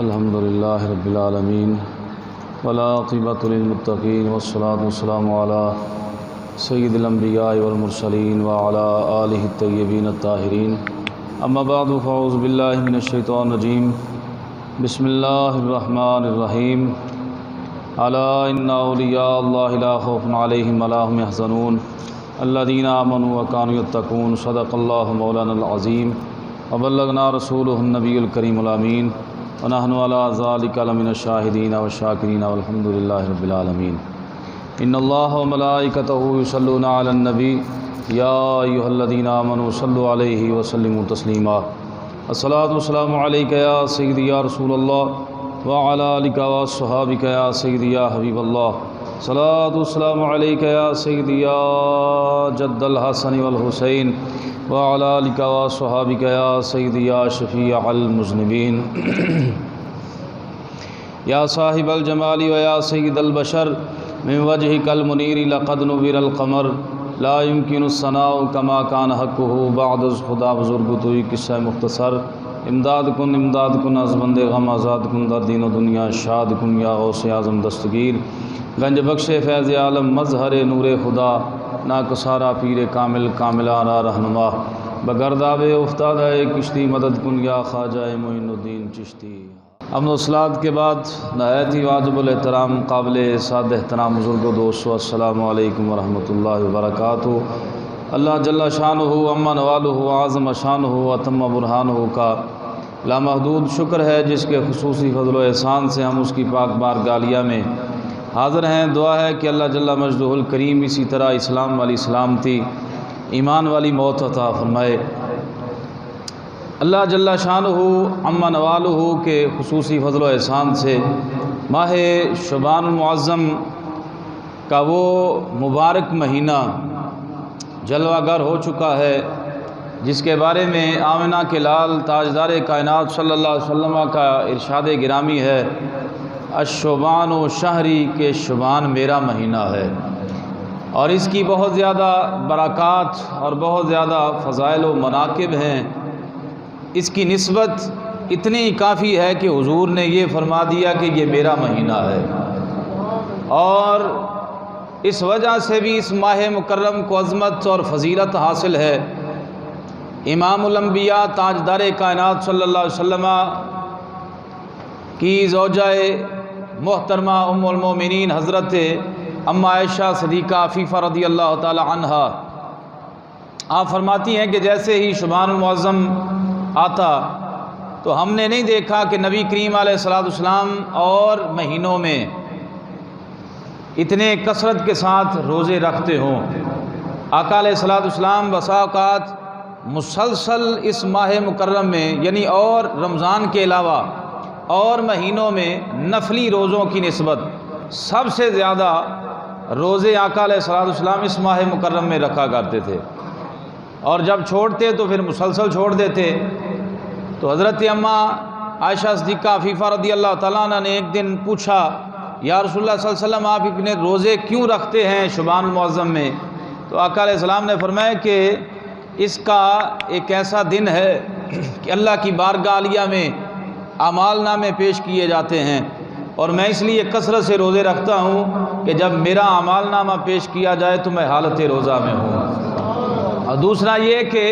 الحمدللہ رب العالمین والعاقبۃ للمتقین والصلاۃ والسلام علی سید الانبیاء والمرسلین وعلی آلہ الطیبین الطاہرین اما بعد فاعوذ باللہ من الشیطان الرجیم بسم اللہ الرحمن الرحیم الا ان اولیاء اللہ لا خوف علیہم ولا هم یحزنون الذین آمنوا وکانوا یتقون صدق اللہ مولانا العظیم وبلغنا رسولہ النبی الکریم الامین ونحن علی ذلک لمن الشاہدین والشاکرین والحمد للہ رب العالمین ان اللہ وملائکتہ یصلون علی النبی یا ایھا الذین آمنوا صلوا علیہ وسلموا تسلیما الصلاۃ والسلام علیک یا سیدی یا رسول اللہ وعلی آلک واصحابک یا سیدی یا حبیب اللہ صلاۃ والسلام علیک یا سیدی یا جد الحسن والحسین وعلی آلک واصحابک یا سیدی یا شفیع المذنبین یا صاحب الجمال و یا سید البشر من وجهک المنیر لقد نور القمر لا يمکن الثناء کما کان حقہ بعد از خدا بزرگ توئی قصہ مختصر امداد کن از بند غم آزاد کن در دین و دنیا شاد کن یا غوث اعظم دستگیر گنج بخش فیض عالم مظہر نور خدا ناکسارا پیر کامل کاملانہ رہنما بگرداب افتادہ کشتی مدد کن یا خواجہ معین الدین چشتی۔ امن و صلات کے بعد نہایت ہی واجب الاحترام قابل سعد احترام بزرگ و دوستو السلام علیکم ورحمۃ اللہ وبرکاتہ۔ اللہ جل شانہ عما نوالہ اعظم شانہ واتم برہانہ کا لامحدود شکر ہے جس کے خصوصی فضل و احسان سے ہم اس کی پاک بارگاہ میں حاضر ہیں۔ دعا ہے کہ اللہ جل مجدہ الکریم اسی طرح اسلام والی سلامتی ایمان والی موت عطا فرمائے۔ اللہ جل شانہ عما نوالہ کے خصوصی فضل و احسان سے ماہ شعبان المعظم کا وہ مبارک مہینہ جلوہ گر ہو چکا ہے جس کے بارے میں آمنہ کے لال تاجدار کائنات صلی اللہ علیہ وسلم کا ارشاد گرامی ہے الشعبان و شہری کے شعبان میرا مہینہ ہے، اور اس کی بہت زیادہ برکات اور بہت زیادہ فضائل و مناقب ہیں۔ اس کی نسبت اتنی کافی ہے کہ حضور نے یہ فرما دیا کہ یہ میرا مہینہ ہے، اور اس وجہ سے بھی اس ماہ مکرم کو عظمت اور فضیلت حاصل ہے۔ امام الانبیاء تاجدار کائنات صلی اللہ علیہ وسلم کی زوجہ محترمہ ام المومنین حضرت اما عائشہ صدیقہ عفیفہ رضی اللہ تعالی عنہا آپ فرماتی ہیں کہ جیسے ہی شعبان المعظم آتا تو ہم نے نہیں دیکھا کہ نبی کریم علیہ الصلوۃ والسلام اور مہینوں میں اتنے کثرت کے ساتھ روزے رکھتے ہوں۔ آقا علیہ الصلوۃ والسلام بسا اوقات مسلسل اس ماہ مکرم میں یعنی اور رمضان کے علاوہ اور مہینوں میں نفلی روزوں کی نسبت سب سے زیادہ روزے آقا علیہ الصلوۃ والسلام اس ماہ مکرم میں رکھا کرتے تھے، اور جب چھوڑتے تو پھر مسلسل چھوڑ دیتے۔ تو حضرت اما عائشہ صدیقہ عفیفہ رضی اللہ تعالیٰ عنہ نے ایک دن پوچھا یا رسول اللہ صلی اللہ علیہ وسلم آپ اپنے روزے کیوں رکھتے ہیں شعبان المعظم میں؟ تو آقا علیہ السلام نے فرمایا کہ اس کا ایک ایسا دن ہے کہ اللہ کی بارگاہ عالیہ میں اعمال نامے پیش کیے جاتے ہیں، اور میں اس لیے کثرت سے روزے رکھتا ہوں کہ جب میرا اعمال نامہ پیش کیا جائے تو میں حالت روزہ میں ہوں۔ اور دوسرا یہ کہ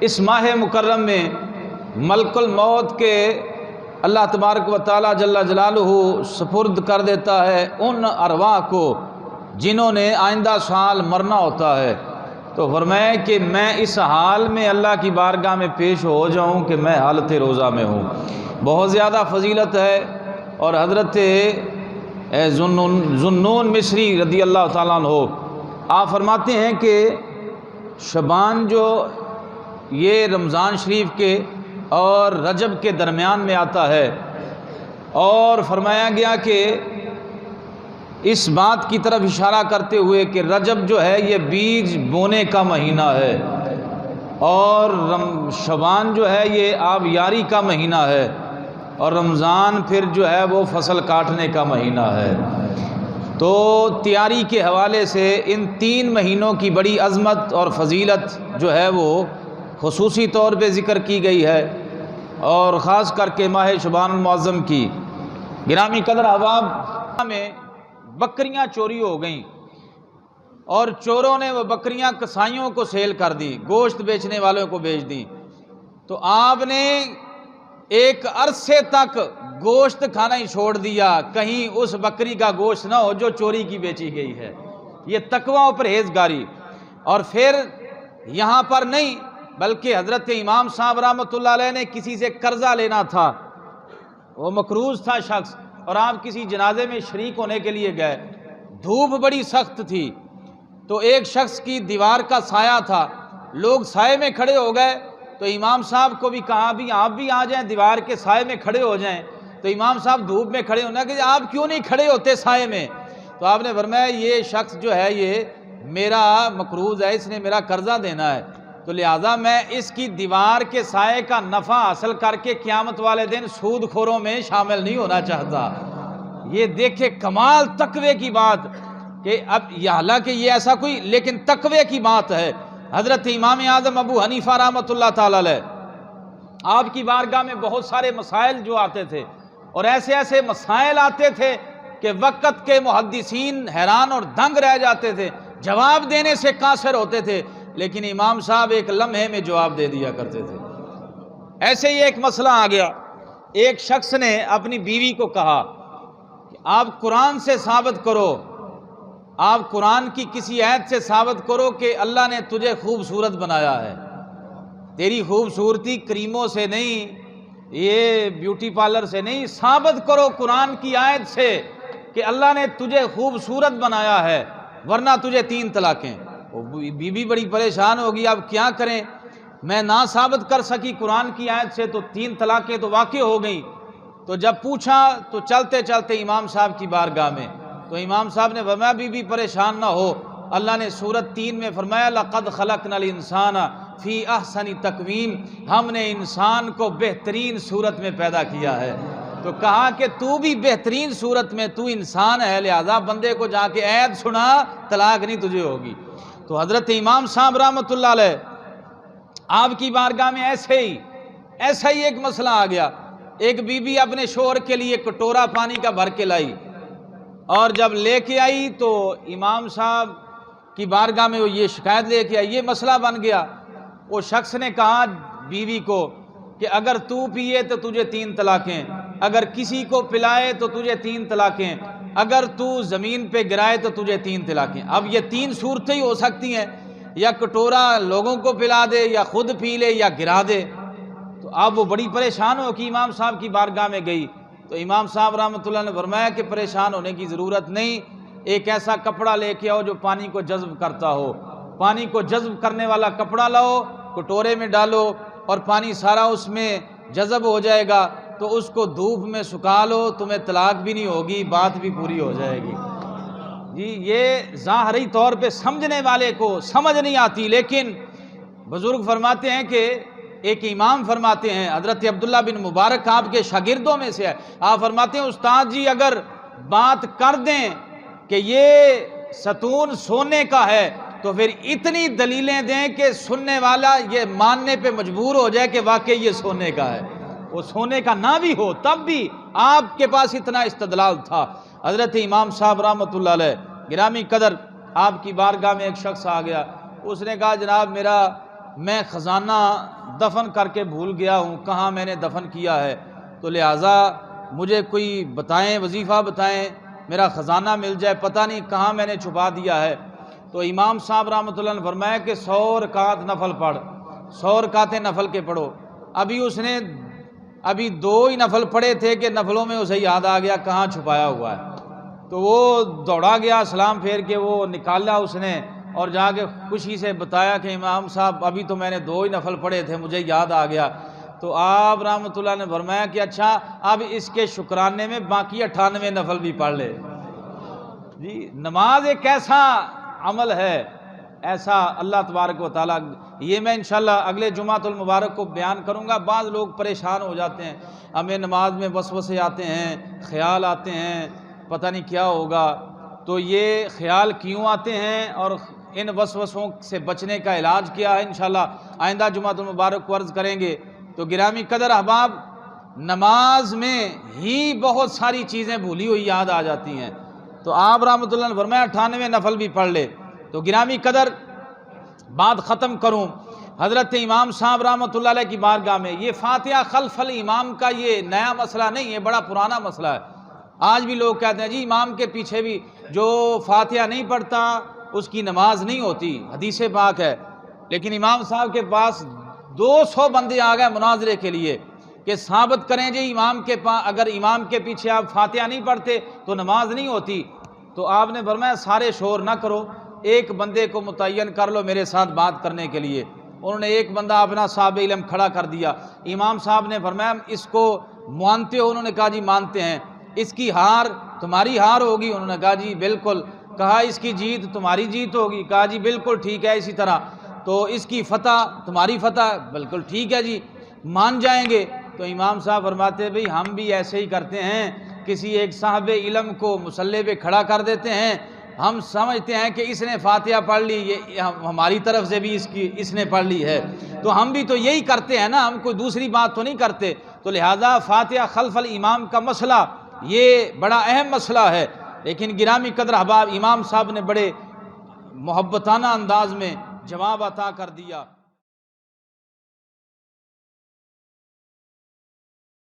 اس ماہ مکرم میں ملک الموت کے اللہ تبارک و تعالی جل جلالہ سپرد کر دیتا ہے ان ارواح کو جنہوں نے آئندہ سال مرنا ہوتا ہے۔ تو فرمایا کہ میں اس حال میں اللہ کی بارگاہ میں پیش ہو جاؤں کہ میں حالت روزہ میں ہوں، بہت زیادہ فضیلت ہے۔ اور حضرت ذنون مصری رضی اللہ تعالیٰ عنہ آپ فرماتے ہیں کہ شعبان جو یہ رمضان شریف کے اور رجب کے درمیان میں آتا ہے، اور فرمایا گیا کہ اس بات کی طرف اشارہ کرتے ہوئے کہ رجب جو ہے یہ بیج بونے کا مہینہ ہے، اور شعبان جو ہے یہ آبیاری کا مہینہ ہے، اور رمضان پھر جو ہے وہ فصل کاٹنے کا مہینہ ہے۔ تو تیاری کے حوالے سے ان تین مہینوں کی بڑی عظمت اور فضیلت جو ہے وہ خصوصی طور پہ ذکر کی گئی ہے۔ اور خاص کر کے ماہ شعبان المعظم کی گرامی قدر احباب میں بکریاں چوری ہو گئیں اور چوروں نے وہ بکریاں کسائیوں کو سیل کر دی، گوشت بیچنے والوں کو بیچ دی۔ تو آپ نے ایک عرصے تک گوشت کھانا ہی چھوڑ دیا، کہیں اس بکری کا گوشت نہ ہو جو چوری کی بیچی گئی ہے۔ یہ تقوی و پرہیزگاری۔ اور پھر یہاں پر نہیں بلکہ حضرت امام صاحب رحمۃ اللہ علیہ نے کسی سے قرضہ لینا تھا، وہ مقروض تھا شخص، اور آپ کسی جنازے میں شریک ہونے کے لیے گئے، دھوپ بڑی سخت تھی، تو ایک شخص کی دیوار کا سایہ تھا، لوگ سائے میں کھڑے ہو گئے، تو امام صاحب کو بھی کہا بھی آپ بھی آ جائیں، دیوار کے سائے میں کھڑے ہو جائیں۔ تو امام صاحب دھوپ میں کھڑے ہونا کہ آپ کیوں نہیں کھڑے ہوتے سائے میں؟ تو آپ نے فرمایا یہ شخص جو ہے یہ میرا مقروض ہے، اس نے میرا قرضہ دینا ہے، تو لہٰذا میں اس کی دیوار کے سائے کا نفع حاصل کر کے قیامت والے دن سود خوروں میں شامل نہیں ہونا چاہتا۔ یہ دیکھے کمال تقوی کی بات کہ اب یہ حالانکہ یہ ایسا کوئی لیکن تقوی کی بات ہے۔ حضرت امام اعظم ابو حنیفہ رحمۃ اللہ تعالی علیہ، آپ کی بارگاہ میں بہت سارے مسائل جو آتے تھے، اور ایسے ایسے مسائل آتے تھے کہ وقت کے محدثین حیران اور دنگ رہ جاتے تھے، جواب دینے سے قاصر ہوتے تھے، لیکن امام صاحب ایک لمحے میں جواب دے دیا کرتے تھے۔ ایسے ہی ایک مسئلہ آ گیا، ایک شخص نے اپنی بیوی کو کہا کہ آپ قرآن سے ثابت کرو، آپ قرآن کی کسی آیت سے ثابت کرو کہ اللہ نے تجھے خوبصورت بنایا ہے، تیری خوبصورتی کریموں سے نہیں، یہ بیوٹی پارلر سے نہیں، ثابت کرو قرآن کی آیت سے کہ اللہ نے تجھے خوبصورت بنایا ہے، ورنہ تجھے 3 طلاقیں۔ بیوی بڑی پریشان ہوگی، اب کیا کریں، میں نہ ثابت کر سکی قرآن کی آیت سے تو 3 طلاقیں تو واقع ہو گئیں۔ تو جب پوچھا تو چلتے چلتے امام صاحب کی بارگاہ میں، تو امام صاحب نے فرمایا بیوی پریشان نہ ہو، اللہ نے سورت 3 میں فرمایا لَقَدْ خَلَقْنَا الْإِنسَانَ فِي أَحْسَنِ تَقْوِيمٍ، ہم نے انسان کو بہترین صورت میں پیدا کیا ہے۔ تو کہا کہ تو بھی بہترین صورت میں، تو انسان ہے، لہذا بندے کو جا کے عید سنا، طلاق نہیں تجھے ہوگی۔ تو حضرت امام صاحب رحمۃ اللہ علیہ آپ کی بارگاہ میں ایسا ہی ایک مسئلہ آ گیا، ایک بیوی اپنے شوہر کے لیے کٹورا پانی کا بھر کے لائی، اور جب لے کے آئی تو امام صاحب کی بارگاہ میں وہ یہ شکایت لے کے آئی، یہ مسئلہ بن گیا۔ وہ شخص نے کہا بیوی کو کہ اگر تو پیے تو تجھے 3 طلاقیں، اگر کسی کو پلائے تو تجھے 3 طلاقیں، اگر تو زمین پہ گرائے تو تجھے 3 طلاقیں۔ اب یہ 3 صورتیں ہی ہو سکتی ہیں، یا کٹورا لوگوں کو پلا دے، یا خود پی لے، یا گرا دے۔ تو اب وہ بڑی پریشان ہو کہ امام صاحب کی بارگاہ میں گئی، تو امام صاحب رحمۃ اللہ نے فرمایا کہ پریشان ہونے کی ضرورت نہیں، ایک ایسا کپڑا لے کے آؤ جو پانی کو جذب کرتا ہو، پانی کو جذب کرنے والا کپڑا لاؤ، کٹورے میں ڈالو اور پانی سارا اس میں جذب ہو جائے گا، تو اس کو دھوپ میں سکھا لو، تمہیں طلاق بھی نہیں ہوگی، بات بھی پوری ہو جائے گی۔ جی یہ ظاہری طور پہ سمجھنے والے کو سمجھ نہیں آتی، لیکن بزرگ فرماتے ہیں کہ ایک امام فرماتے ہیں، حضرت عبداللہ بن مبارک آپ کے شاگردوں میں سے ہے، آپ فرماتے ہیں استاد جی اگر بات کر دیں کہ یہ ستون سونے کا ہے تو پھر اتنی دلیلیں دیں کہ سننے والا یہ ماننے پہ مجبور ہو جائے کہ واقعی یہ سونے کا ہے، وہ سونے کا نہ بھی ہو تب بھی آپ کے پاس اتنا استدلال تھا۔ حضرت امام صاحب رحمۃ اللہ علیہ گرامی قدر آپ کی بارگاہ میں ایک شخص آ گیا، اس نے کہا جناب میں خزانہ دفن کر کے بھول گیا ہوں، کہاں میں نے دفن کیا ہے، تو لہٰذا مجھے کوئی بتائیں، وظیفہ بتائیں، میرا خزانہ مل جائے، پتہ نہیں کہاں میں نے چھپا دیا ہے۔ تو امام صاحب رحمۃ اللہ نے فرمایا کہ 100 رکعت نفل پڑھ، 100 رکعتیں نفل کے پڑھو۔ اس نے ابھی 2 ہی نفل پڑھے تھے کہ نفلوں میں اسے یاد آ گیا کہاں چھپایا ہوا ہے، تو وہ دوڑا گیا، سلام پھیر کے وہ نکالا اس نے، اور جا کے خوشی سے بتایا کہ امام صاحب ابھی تو میں نے 2 ہی نفل پڑھے تھے، مجھے یاد آ گیا۔ تو آپ رحمۃ اللہ نے فرمایا کہ اچھا اب اس کے شکرانے میں باقی 98 نفل بھی پڑھ لے۔ جی نماز ایک ایسا عمل ہے، ایسا اللہ تبارک و تعالیٰ، یہ میں انشاءاللہ اگلے جمعۃ المبارک کو بیان کروں گا۔ بعض لوگ پریشان ہو جاتے ہیں، ہمیں نماز میں وسوسے آتے ہیں، خیال آتے ہیں، پتہ نہیں کیا ہوگا، تو یہ خیال کیوں آتے ہیں اور ان وسوسوں سے بچنے کا علاج کیا ہے، انشاءاللہ آئندہ جمعۃ المبارک کو عرض کریں گے۔ تو گرامی قدر احباب نماز میں ہی بہت ساری چیزیں بھولی ہوئی یاد آ جاتی ہیں، تو آپ رحمۃ اللہ نے فرمایا 98 نفل بھی پڑھ لے۔ تو گرامی قدر بات ختم کروں، حضرت امام صاحب رحمۃ اللہ علیہ کی بارگاہ میں یہ فاتحہ خلف الامام کا یہ نیا مسئلہ نہیں ہے، بڑا پرانا مسئلہ ہے۔ آج بھی لوگ کہتے ہیں جی امام کے پیچھے بھی جو فاتحہ نہیں پڑھتا اس کی نماز نہیں ہوتی، حدیث پاک ہے۔ لیکن امام صاحب کے پاس 200 بندے آ گئے مناظرے کے لیے کہ ثابت کریں جی امام کے اگر امام کے پیچھے آپ فاتحہ نہیں پڑھتے تو نماز نہیں ہوتی۔ تو آپ نے فرمایا سارے شور نہ کرو، ایک بندے کو متعین کر لو میرے ساتھ بات کرنے کے لیے۔ انہوں نے ایک بندہ اپنا صاحب علم کھڑا کر دیا۔ امام صاحب نے فرمایا اس کو مانتے ہو؟ انہوں نے کہا جی مانتے ہیں۔ اس کی ہار تمہاری ہار ہوگی؟ انہوں نے کہا جی بالکل۔ کہا اس کی جیت تمہاری جیت ہوگی؟ کہا جی بالکل ٹھیک ہے اسی طرح۔ تو اس کی فتح تمہاری فتح؟ بالکل ٹھیک ہے جی، مان جائیں گے۔ تو امام صاحب فرماتے ہیں بھئی ہم بھی ایسے ہی کرتے ہیں، کسی ایک صاحب علم کو مصلی پہ کھڑا کر دیتے ہیں، ہم سمجھتے ہیں کہ اس نے فاتحہ پڑھ لی، یہ ہماری طرف سے بھی اس نے پڑھ لی ہے، تو ہم بھی تو یہی کرتے ہیں نا، ہم کوئی دوسری بات تو نہیں کرتے۔ تو لہذا فاتحہ خلف الامام کا مسئلہ یہ بڑا اہم مسئلہ ہے۔ لیکن گرامی قدر احباب امام صاحب نے بڑے محبتانہ انداز میں جواب عطا کر دیا۔